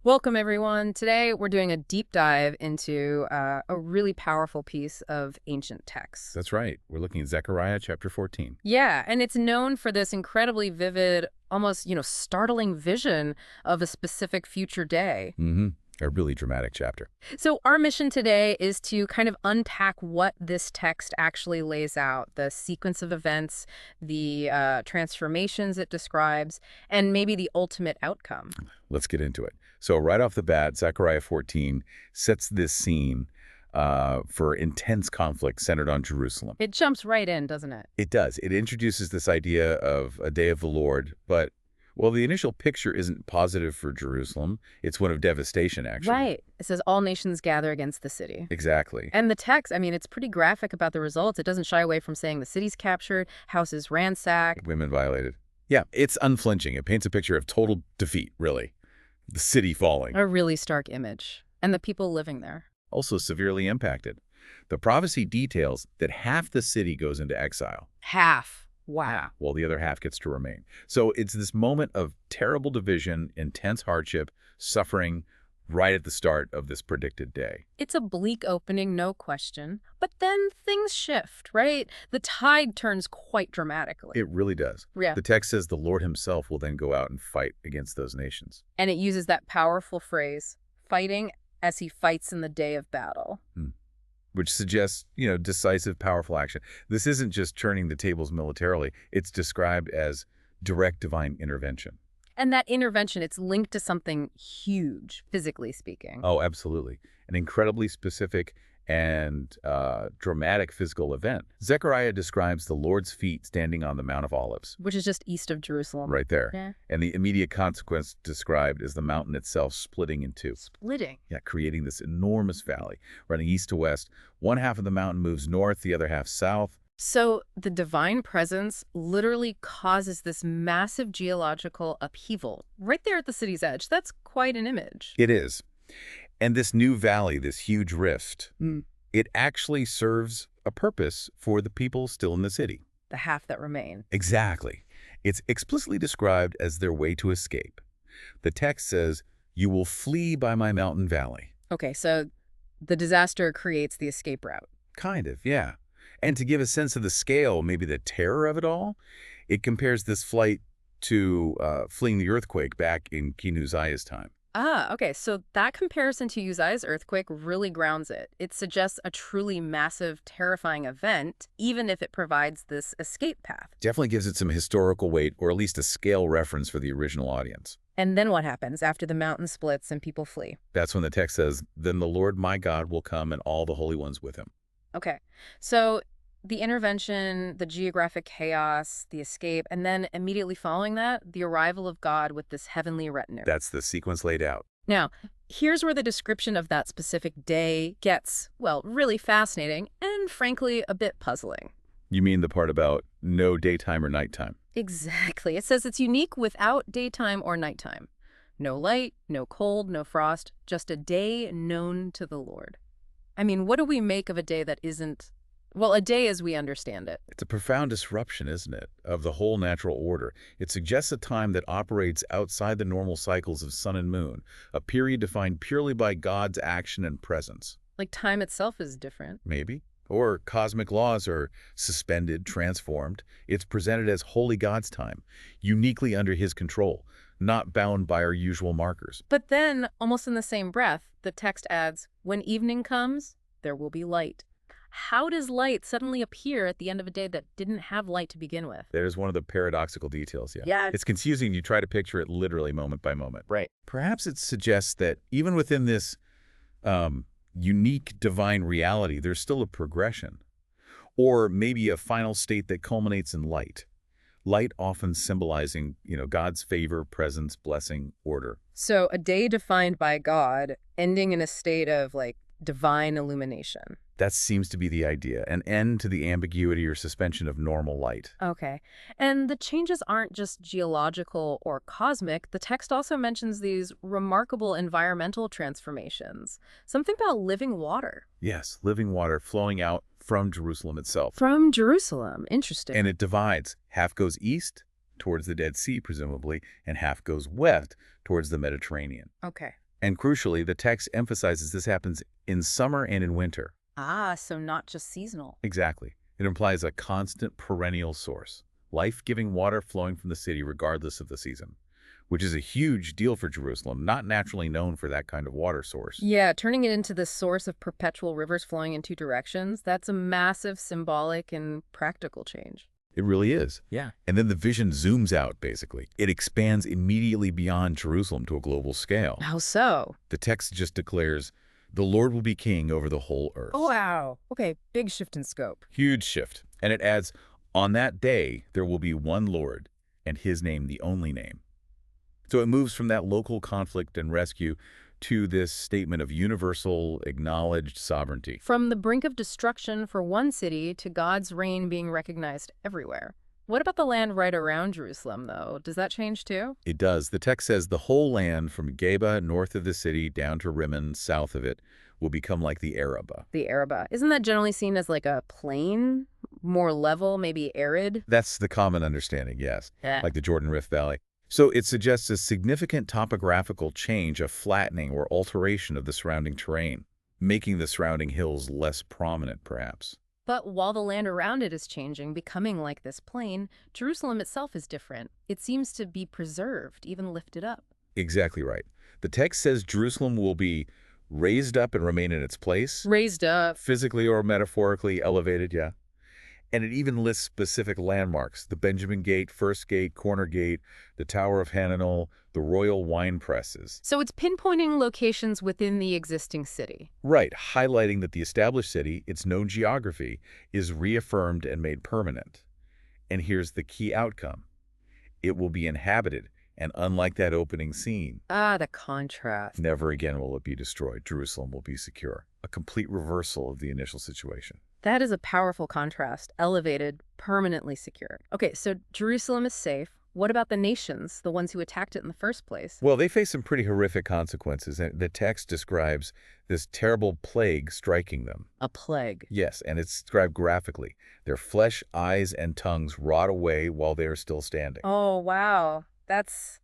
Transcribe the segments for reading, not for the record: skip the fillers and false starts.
Welcome, everyone. Today, we're doing a deep dive into a really powerful piece of ancient text. That's right. We're looking at Zechariah chapter 14. Yeah, and it's known for this incredibly vivid, almost, startling vision of a specific future day. Mm-hmm. A really dramatic chapter. So our mission today is to kind of unpack what this text actually lays out, the sequence of events, the transformations it describes, and maybe the ultimate outcome. Let's get into it. So right off the bat, Zechariah 14 sets this scene for intense conflict centered on Jerusalem. It jumps right in, doesn't it? It does. It introduces this idea of a day of the Lord, but, well, the initial picture isn't positive for Jerusalem. It's one of devastation, actually. Right. It says all nations gather against the city. Exactly. And the text, I mean, it's pretty graphic about the results. It doesn't shy away from saying the city's captured, houses ransacked. Women violated. Yeah, it's unflinching. It paints a picture of total defeat, really. The city falling. A really stark image. And the people living there. Also severely impacted. The prophecy details that half the city goes into exile. Half. Wow. While the other half gets to remain. So it's this moment of terrible division, intense hardship, suffering right at the start of this predicted day. It's a bleak opening, no question. But then things shift, right? The tide turns quite dramatically. It really does. Yeah. The text says the Lord himself will then go out and fight against those nations. And it uses that powerful phrase, fighting as he fights in the day of battle. Which suggests, decisive, powerful action. This isn't just turning the tables militarily. It's described as direct divine intervention. And that intervention, it's linked to something huge, physically speaking. Oh, absolutely. An incredibly specific and dramatic physical event. Zechariah describes the Lord's feet standing on the Mount of Olives. Which is just east of Jerusalem. Right there. Yeah. And the immediate consequence described is the mountain itself splitting in two. Splitting. Yeah, creating this enormous valley running east to west. One half of the mountain moves north, the other half south. So the divine presence literally causes this massive geological upheaval right there at the city's edge. That's quite an image. It is. And this new valley, this huge rift, it actually serves a purpose for the people still in the city. The half that remain. Exactly. It's explicitly described as their way to escape. The text says, "You will flee by my mountain valley." Okay, so the disaster creates the escape route. Kind of, yeah. And to give a sense of the scale, maybe the terror of it all, it compares this flight to fleeing the earthquake back in King Uzziah's time. Ah, okay, so that comparison to Uzziah's earthquake really grounds it. It suggests a truly massive, terrifying event, even if it provides this escape path. Definitely gives it some historical weight, or at least a scale reference for the original audience. And then what happens after the mountain splits and people flee? That's when the text says, "Then the Lord my God will come and all the holy ones with him." Okay, so the intervention, the geographic chaos, the escape, and then immediately following that, the arrival of God with this heavenly retinue. That's the sequence laid out. Now, here's where the description of that specific day gets, well, really fascinating and, frankly, a bit puzzling. You mean the part about no daytime or nighttime? Exactly. It says it's unique without daytime or nighttime. No light, no cold, no frost, just a day known to the Lord. I mean, what do we make of a day that isn't, well, a day as we understand it? It's a profound disruption, isn't it, of the whole natural order. It suggests a time that operates outside the normal cycles of sun and moon, a period defined purely by God's action and presence. Like time itself is different. Maybe. Or cosmic laws are suspended, transformed. It's presented as holy God's time, uniquely under his control, not bound by our usual markers. But then, almost in the same breath, the text adds, when evening comes, there will be light. How does light suddenly appear at the end of a day that didn't have light to begin with? There's one of the paradoxical details, yeah. Yeah. It's confusing. You try to picture it literally moment by moment. Right. Perhaps it suggests that even within this unique divine reality, there's still a progression. Or maybe a final state that culminates in light. Light often symbolizing, God's favor, presence, blessing, order. So a day defined by God, ending in a state of, divine illumination. That seems to be the idea, an end to the ambiguity or suspension of normal light. Okay. And the changes aren't just geological or cosmic. The text also mentions these remarkable environmental transformations. Something about living water. Yes, living water flowing out from Jerusalem itself. From Jerusalem. Interesting. And it divides. Half goes east, towards the Dead Sea, presumably, and half goes west, towards the Mediterranean. Okay. And crucially, the text emphasizes this happens in summer and in winter. Ah, so not just seasonal. Exactly. It implies a constant perennial source, life-giving water flowing from the city regardless of the season, which is a huge deal for Jerusalem, not naturally known for that kind of water source. Yeah, turning it into the source of perpetual rivers flowing in two directions, that's a massive symbolic and practical change. It really is. Yeah. And then the vision zooms out, basically. It expands immediately beyond Jerusalem to a global scale. How so? The text just declares, the Lord will be king over the whole earth. Oh, wow. Okay, big shift in scope. Huge shift. And it adds, on that day, there will be one Lord, and his name the only name. So it moves from that local conflict and rescue to this statement of universal, acknowledged sovereignty. From the brink of destruction for one city to God's reign being recognized everywhere. What about the land right around Jerusalem, though? Does that change too? It does. The text says the whole land from Geba, north of the city, down to Rimmon, south of it, will become like the Arabah. The Arabah. Isn't that generally seen as like a plain, more level, maybe arid? That's the common understanding, yes, Yeah. like the Jordan Rift Valley. So it suggests a significant topographical change, a flattening or alteration of the surrounding terrain, making the surrounding hills less prominent, perhaps. But while the land around it is changing, becoming like this plain, Jerusalem itself is different. It seems to be preserved, even lifted up. Exactly right. The text says Jerusalem will be raised up and remain in its place, Raised up. physically or metaphorically elevated, yeah. And it even lists specific landmarks, the Benjamin Gate, First Gate, Corner Gate, the Tower of Hananel, the royal wine presses. So it's pinpointing locations within the existing city. Right, highlighting that the established city, its known geography, is reaffirmed and made permanent. And here's the key outcome. It will be inhabited, and unlike that opening scene, Ah, the contrast. never again will it be destroyed. Jerusalem will be secure. A complete reversal of the initial situation. That is a powerful contrast. Elevated, permanently secure. Okay, so Jerusalem is safe. What about the nations, the ones who attacked it in the first place? Well, they face some pretty horrific consequences, and the text describes this terrible plague striking them. A plague. Yes, and it's described graphically. Their flesh, eyes, and tongues rot away while they are still standing. Oh, wow. That's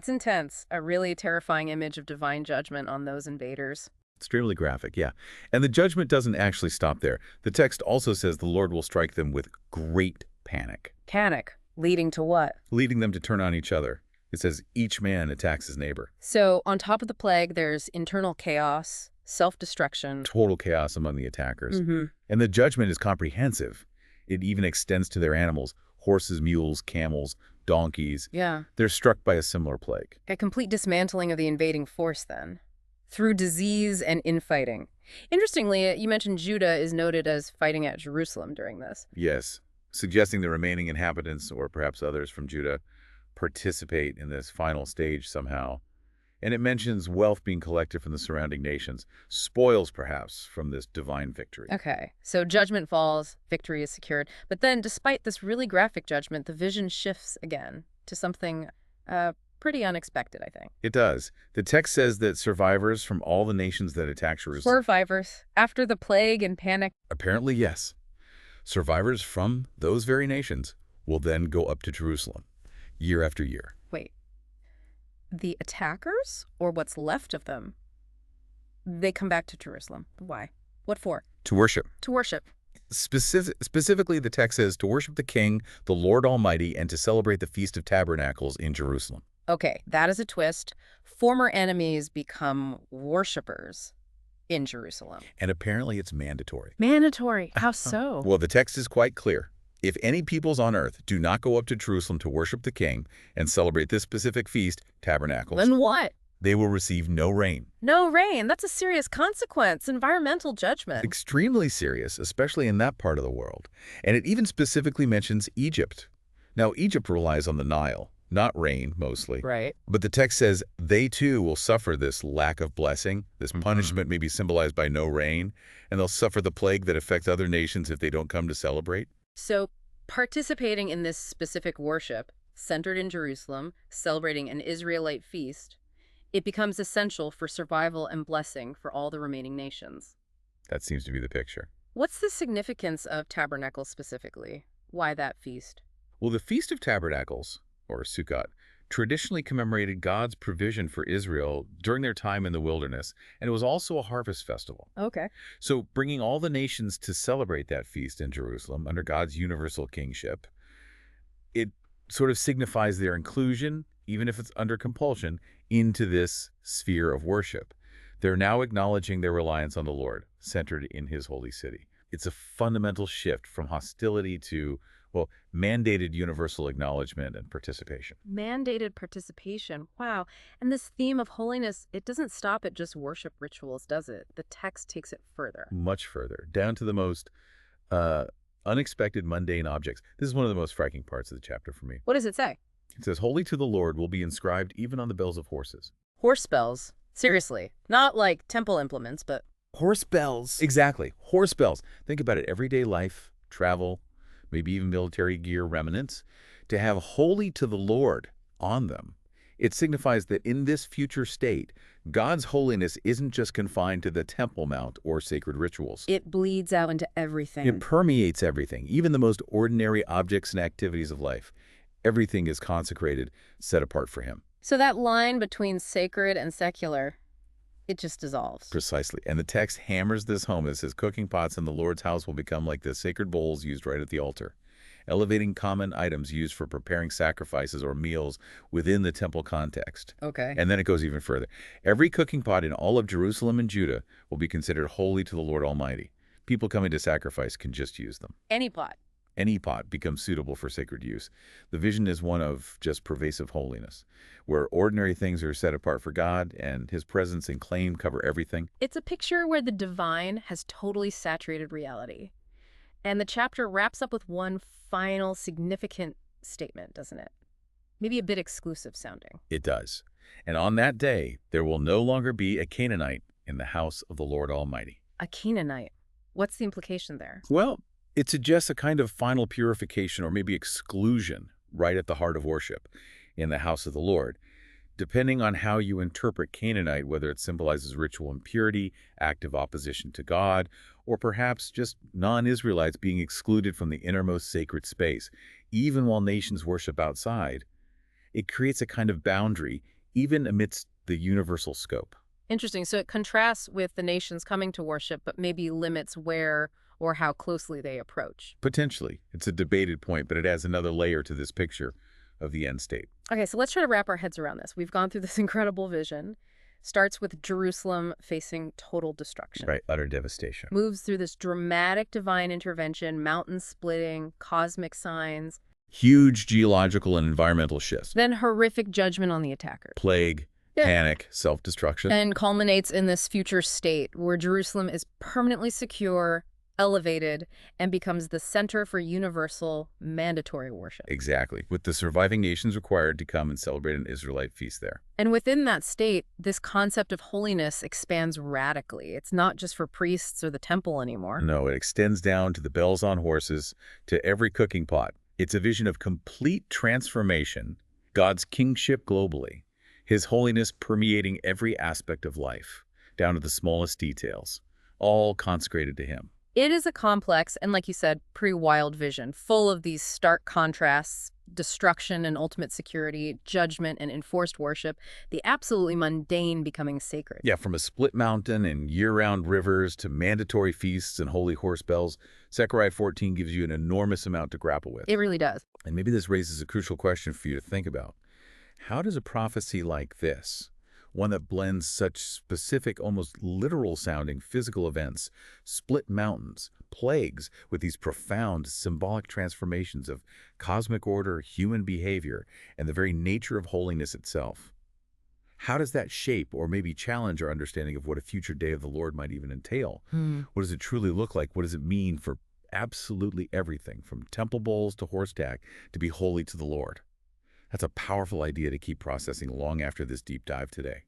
intense. A really terrifying image of divine judgment on those invaders. Extremely graphic, yeah. And the judgment doesn't actually stop there. The text also says the Lord will strike them with great panic, Panic. Leading to what? leading them to turn on each other. It says each man attacks his neighbor. So, on top of the plague, there's internal chaos, self-destruction. Total chaos among the attackers. Mm-hmm. And the judgment is comprehensive. It even extends to their animals, horses, mules, camels, donkeys. Yeah. They're struck by a similar plague. A complete dismantling of the invading force, then, through disease and infighting. Interestingly, you mentioned Judah is noted as fighting at Jerusalem during this. Yes, suggesting the remaining inhabitants, or perhaps others from Judah, participate in this final stage somehow. And it mentions wealth being collected from the surrounding nations, spoils perhaps from this divine victory. Okay, so judgment falls, victory is secured. But then, despite this really graphic judgment, the vision shifts again to something pretty unexpected, I think. It does. The text says that survivors from all the nations that attack Jerusalem... Survivors, after the plague and panic. Apparently, yes. Survivors from those very nations will then go up to Jerusalem, year after year. Wait, the attackers, or what's left of them, they come back to Jerusalem. Why? What for? To worship. To worship. Specifically, the text says to worship the King, the Lord Almighty, and to celebrate the Feast of Tabernacles in Jerusalem. Okay, that is a twist. Former enemies become worshipers in Jerusalem. And apparently it's mandatory. Mandatory. How so? Well, the text is quite clear. If any peoples on earth do not go up to Jerusalem to worship the King and celebrate this specific feast, Tabernacles, Then what? they will receive no rain. No rain. That's a serious consequence. Environmental judgment. Extremely serious, especially in that part of the world. And it even specifically mentions Egypt. Now, Egypt relies on the Nile, not rain, mostly. Right. But the text says they too will suffer this lack of blessing. This punishment may be symbolized by no rain, and they'll suffer the plague that affects other nations if they don't come to celebrate. So, participating in this specific worship, centered in Jerusalem, celebrating an Israelite feast, it becomes essential for survival and blessing for all the remaining nations. That seems to be the picture. What's the significance of Tabernacles specifically? Why that feast? Well, the Feast of Tabernacles, or Sukkot, traditionally commemorated God's provision for Israel during their time in the wilderness, and it was also a harvest festival. Okay. So bringing all the nations to celebrate that feast in Jerusalem under God's universal kingship, it sort of signifies their inclusion, even if it's under compulsion, into this sphere of worship. They're now acknowledging their reliance on the Lord, centered in his holy city. It's a fundamental shift from hostility to, well, mandated universal acknowledgement and participation. Mandated participation. Wow. And this theme of holiness, it doesn't stop at just worship rituals, does it? The text takes it further. Much further, down to the most uh, unexpected mundane objects. This is one of the most striking parts of the chapter for me. What does it say? It says, "Holy to the Lord will be inscribed even on the bells of horses." Horse bells. Seriously. Not like temple implements, but horse bells. Exactly. Horse bells. Think about it. Everyday life, travel, maybe even military gear remnants, to have "holy to the Lord" on them. It signifies that in this future state, God's holiness isn't just confined to the Temple Mount or sacred rituals. It bleeds out into everything. It permeates everything, even the most ordinary objects and activities of life. Everything is consecrated, set apart for him. So that line between sacred and secular, it just dissolves. Precisely. And the text hammers this home. It says cooking pots in the Lord's house will become like the sacred bowls used right at the altar, elevating common items used for preparing sacrifices or meals within the temple context. Okay. And then it goes even further. Every cooking pot in all of Jerusalem and Judah will be considered holy to the Lord Almighty. People coming to sacrifice can just use them. Any pot. Any pot becomes suitable for sacred use. The vision is one of just pervasive holiness, where ordinary things are set apart for God and his presence and claim cover everything. It's a picture where the divine has totally saturated reality. And the chapter wraps up with one final significant statement, doesn't it? Maybe a bit exclusive sounding. It does. And on that day, there will no longer be a Canaanite in the house of the Lord Almighty. A Canaanite. What's the implication there? Well, it suggests a kind of final purification or maybe exclusion right at the heart of worship in the house of the Lord. Depending on how you interpret Canaanite, whether it symbolizes ritual impurity, active opposition to God, or perhaps just non-Israelites being excluded from the innermost sacred space, even while nations worship outside, it creates a kind of boundary even amidst the universal scope. Interesting. So it contrasts with the nations coming to worship, but maybe limits where or how closely they approach. Potentially. It's a debated point, but it adds another layer to this picture of the end state. Okay, so let's try to wrap our heads around this. We've gone through this incredible vision. Starts with Jerusalem facing total destruction. Right, utter devastation. Moves through this dramatic divine intervention, mountain splitting, cosmic signs. Huge geological and environmental shifts. Then horrific judgment on the attacker. Plague, panic, self-destruction. And culminates in this future state where Jerusalem is permanently secure, elevated, and becomes the center for universal, mandatory worship. Exactly, with the surviving nations required to come and celebrate an Israelite feast there. And within that state, this concept of holiness expands radically. It's not just for priests or the temple anymore. No, it extends down to the bells on horses, to every cooking pot. It's a vision of complete transformation, God's kingship globally, his holiness permeating every aspect of life, down to the smallest details, all consecrated to him. It is a complex and, like you said, pretty wild vision, full of these stark contrasts, destruction and ultimate security, judgment and enforced worship, the absolutely mundane becoming sacred. Yeah, from a split mountain and year-round rivers to mandatory feasts and holy horse bells, Zechariah 14 gives you an enormous amount to grapple with. It really does. And maybe this raises a crucial question for you to think about. How does a prophecy like this, one that blends such specific, almost literal-sounding physical events, split mountains, plagues, with these profound symbolic transformations of cosmic order, human behavior, and the very nature of holiness itself, how does that shape or maybe challenge our understanding of what a future day of the Lord might even entail? What does it truly look like? What does it mean for absolutely everything, from temple bowls to horse tack, to be holy to the Lord? That's a powerful idea to keep processing long after this deep dive today.